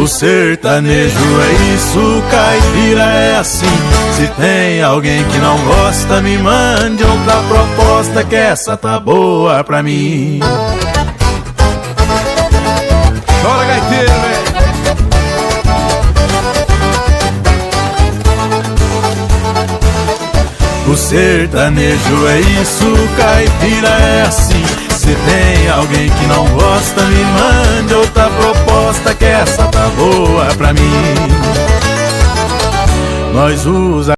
O sertanejo é isso, caipira é assim. Se tem alguém que não gosta, me mande outra proposta, que essa tá boa pra mim. Bora, gaiteiro, velho! O sertanejo é isso, caipira é assim. Se tem alguém que não gosta, me mande outra proposta, que essa tá boa pra mim. Nós usa